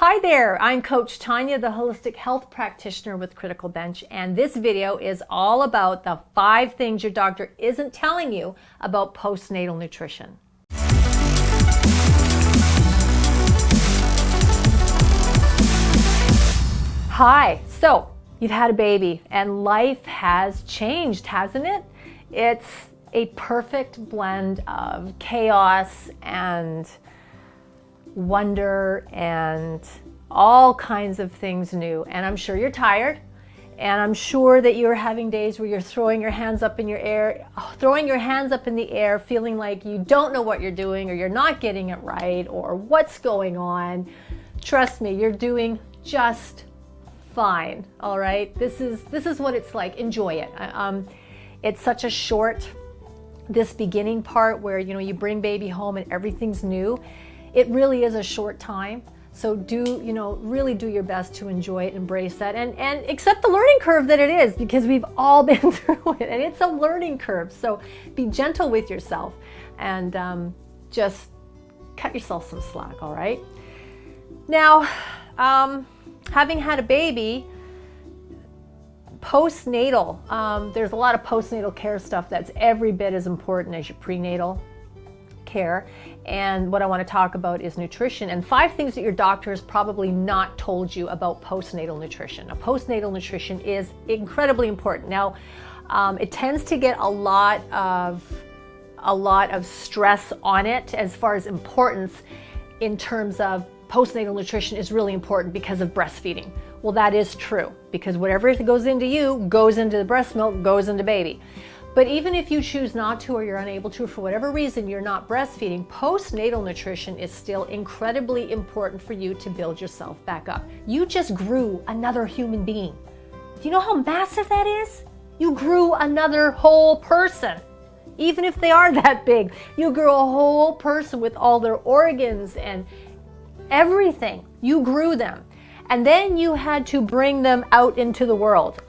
Hi there, I'm Coach Tanya, the Holistic Health Practitioner with Critical Bench, and this video is all about the 5 things your doctor isn't telling you about postnatal nutrition. Hi, so you've had a baby and life has changed, hasn't it? It's a perfect blend of chaos and wonder and all kinds of things new, and I'm sure you're tired, and I'm sure that you're having days where you're throwing your hands up in the air, feeling like you don't know what you're doing, or you're not getting it right, or what's going on. Trust me, you're doing just fine. All right, this is what it's like. Enjoy it. It's such a short, this beginning part where you bring baby home and everything's new. It really is a short time, so really do your best to enjoy it, embrace that, and accept the learning curve that it is, because we've all been through it, and it's a learning curve. So be gentle with yourself and just cut yourself some slack. All right. Now, having had a baby, postnatal, there's a lot of postnatal care stuff that's every bit as important as your prenatal care, and what I want to talk about is nutrition and 5 things that your doctor has probably not told you about postnatal nutrition. Now, postnatal nutrition is incredibly important. Now, it tends to get a lot of stress on it as far as importance, in terms of postnatal nutrition is really important because of breastfeeding. Well, that is true, because whatever goes into you goes into the breast milk, goes into baby. But even if you choose not to, or you're unable to, for whatever reason you're not breastfeeding, postnatal nutrition is still incredibly important for you to build yourself back up. You just grew another human being. Do you know how massive that is? You grew another whole person. Even if they are that big, you grew a whole person with all their organs and everything. You grew them. And then you had to bring them out into the world.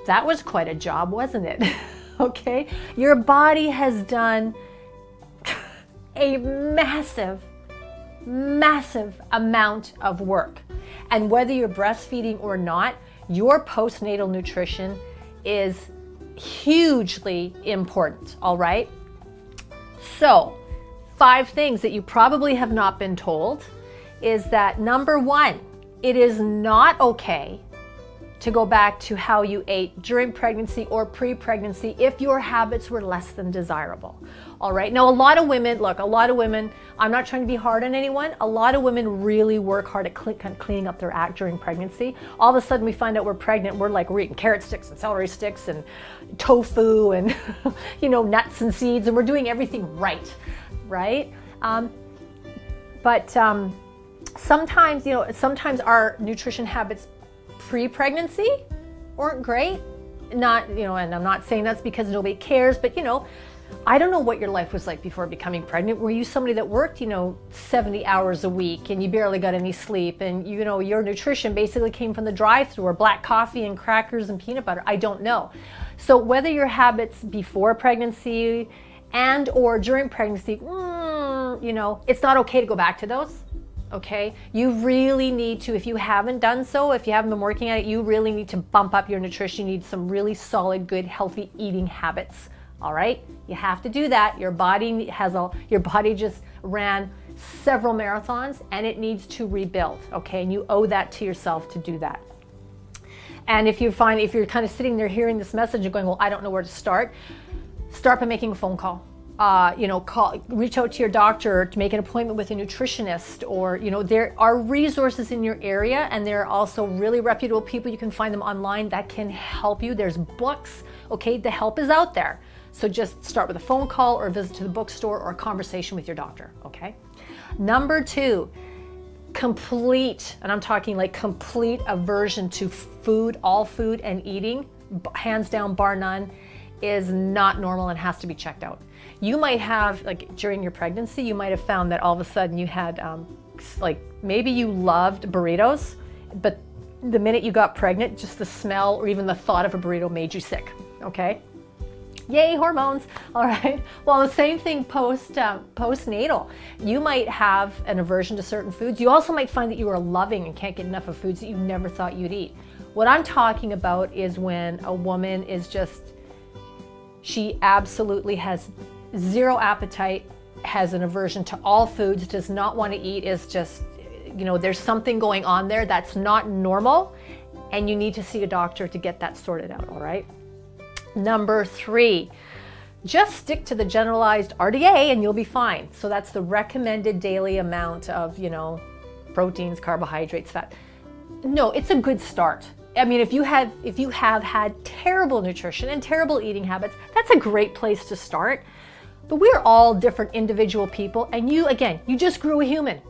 That was quite a job, wasn't it? Okay, your body has done a massive amount of work. And whether you're breastfeeding or not, your postnatal nutrition is hugely important, all right? So, 5 things that you probably have not been told is that, number 1, it is not okay to go back to how you ate during pregnancy or pre-pregnancy if your habits were less than desirable. All right. Now, a lot of women, I'm not trying to be hard on anyone. A lot of women really work hard at cleaning up their act during pregnancy. All of a sudden we find out we're pregnant. We're eating carrot sticks and celery sticks and tofu and, nuts and seeds, and we're doing everything right. But sometimes our nutrition habits pre-pregnancy weren't great. And I'm not saying that's because nobody cares, but I don't know what your life was like before becoming pregnant. Were you somebody that worked 70 hours a week and you barely got any sleep, and your nutrition basically came from the drive-thru, or black coffee and crackers and peanut butter? I don't know. So whether your habits before pregnancy and or during pregnancy, it's not okay to go back to those. Okay, you really need to, if you haven't done so, if you haven't been working at it, you really need to bump up your nutrition. You need some really solid, good, healthy eating habits. All right, you have to do that. Your body just ran several marathons and it needs to rebuild. Okay, and you owe that to yourself to do that. And if you're kind of sitting there hearing this message and going, well, I don't know where to start by making a phone call. Reach out to your doctor to make an appointment with a nutritionist, or there are resources in your area, and there are also really reputable people. You can find them online that can help you. There's books. Okay, the help is out there. So just start with a phone call or a visit to the bookstore or a conversation with your doctor. Okay. Number 2, complete, and I'm talking complete aversion to food, all food and eating, hands down, bar none, is not normal and has to be checked out. You might have, during your pregnancy, you might have found that all of a sudden you had, maybe you loved burritos, but the minute you got pregnant, just the smell or even the thought of a burrito made you sick, okay? Yay, hormones. All right. Well, the same thing postnatal. You might have an aversion to certain foods. You also might find that you are loving and can't get enough of foods that you never thought you'd eat. What I'm talking about is when a woman is just, she absolutely has zero appetite, has an aversion to all foods, does not want to eat, is just, you know, there's something going on there that's not normal, and you need to see a doctor to get that sorted out, all right? Number 3, just stick to the generalized RDA and you'll be fine. So that's the recommended daily amount of, you know, proteins, carbohydrates, fat. No, it's a good start. I mean, if you have had terrible nutrition and terrible eating habits, that's a great place to start. But we're all different individual people, and you just grew a human.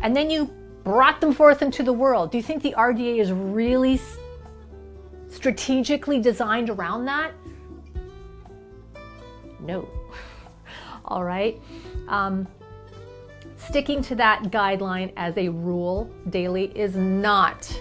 And then you brought them forth into the world. Do you think the RDA is really strategically designed around that? No. All right. Sticking to that guideline as a rule daily is not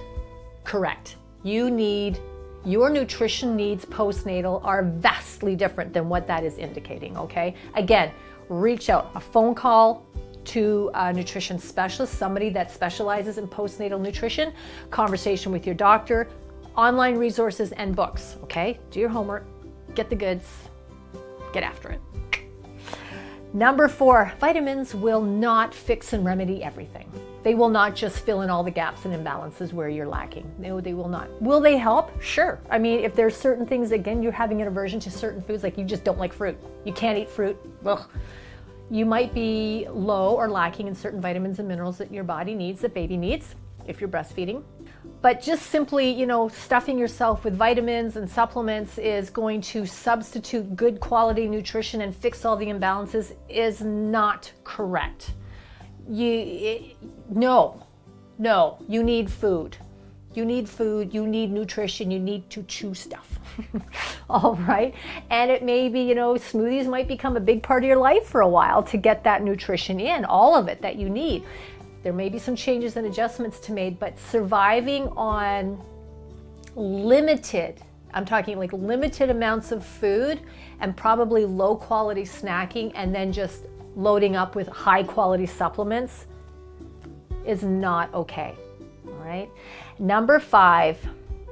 correct. Your nutrition needs postnatal are vastly different than what that is indicating, okay? Again, reach out, a phone call to a nutrition specialist, somebody that specializes in postnatal nutrition, conversation with your doctor, online resources and books, okay? Do your homework, get the goods, get after it. Number 4, vitamins will not fix and remedy everything. They will not just fill in all the gaps and imbalances where you're lacking. No, they will not. Will they help? Sure. I mean, if there's certain things, again, you're having an aversion to certain foods, like you just don't like fruit. You can't eat fruit. Ugh. You might be low or lacking in certain vitamins and minerals that your body needs, that baby needs, if you're breastfeeding. But just simply, you know, stuffing yourself with vitamins and supplements is going to substitute good quality nutrition and fix all the imbalances is not correct. No, you need food. You need food, you need nutrition, you need to chew stuff. All right. And it may be, you know, smoothies might become a big part of your life for a while to get that nutrition in, all of it that you need. There may be some changes and adjustments to make, but surviving on limited, I'm talking like limited amounts of food and probably low quality snacking and then just loading up with high quality supplements is not okay. All right. Number 5,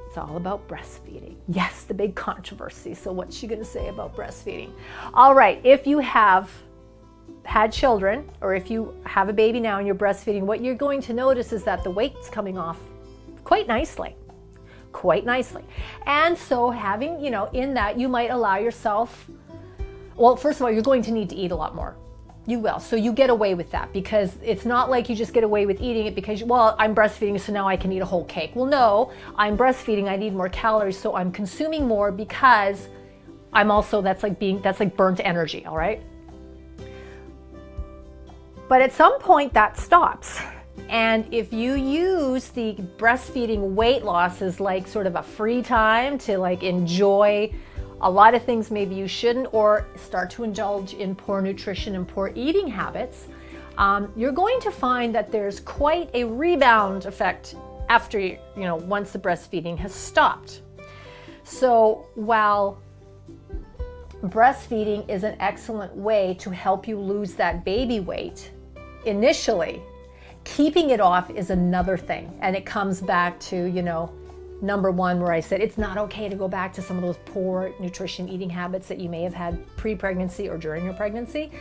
it's all about breastfeeding. Yes, the big controversy. So what's she going to say about breastfeeding? All right. If you have had children, or if you have a baby now and you're breastfeeding, what you're going to notice is that the weight's coming off quite nicely. And so having, you know, in that you might allow yourself, well, first of all, you're going to need to eat a lot more. You will. So you get away with that because it's not like you just get away with eating it because, well, I'm breastfeeding, so now I can eat a whole cake. Well, no, I'm breastfeeding, I need more calories, so I'm consuming more because I'm also, that's like burnt energy, all right? But at some point that stops. And if you use the breastfeeding weight loss as like sort of a free time to like enjoy a lot of things maybe you shouldn't, or start to indulge in poor nutrition and poor eating habits, you're going to find that there's quite a rebound effect after, you know, once the breastfeeding has stopped. So while breastfeeding is an excellent way to help you lose that baby weight initially, keeping it off is another thing. And it comes back to, you know, number 1, where I said it's not okay to go back to some of those poor nutrition eating habits that you may have had pre-pregnancy or during your pregnancy.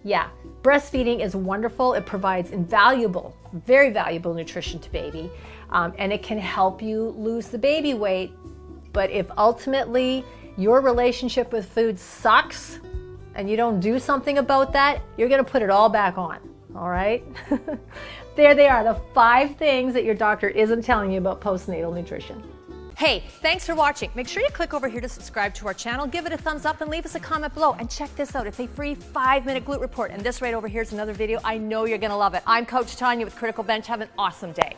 Yeah, breastfeeding is wonderful. It provides invaluable, very valuable nutrition to baby, and it can help you lose the baby weight. But if ultimately your relationship with food sucks and you don't do something about that, you're going to put it all back on. All right. There they are, the 5 things that your doctor isn't telling you about postnatal nutrition. Hey, thanks for watching. Make sure you click over here to subscribe to our channel, give it a thumbs up, and leave us a comment below. And check this out. It's a free 5-minute glute report. And this right over here is another video. I know you're going to love it. I'm Coach Tanya with Critical Bench. Have an awesome day.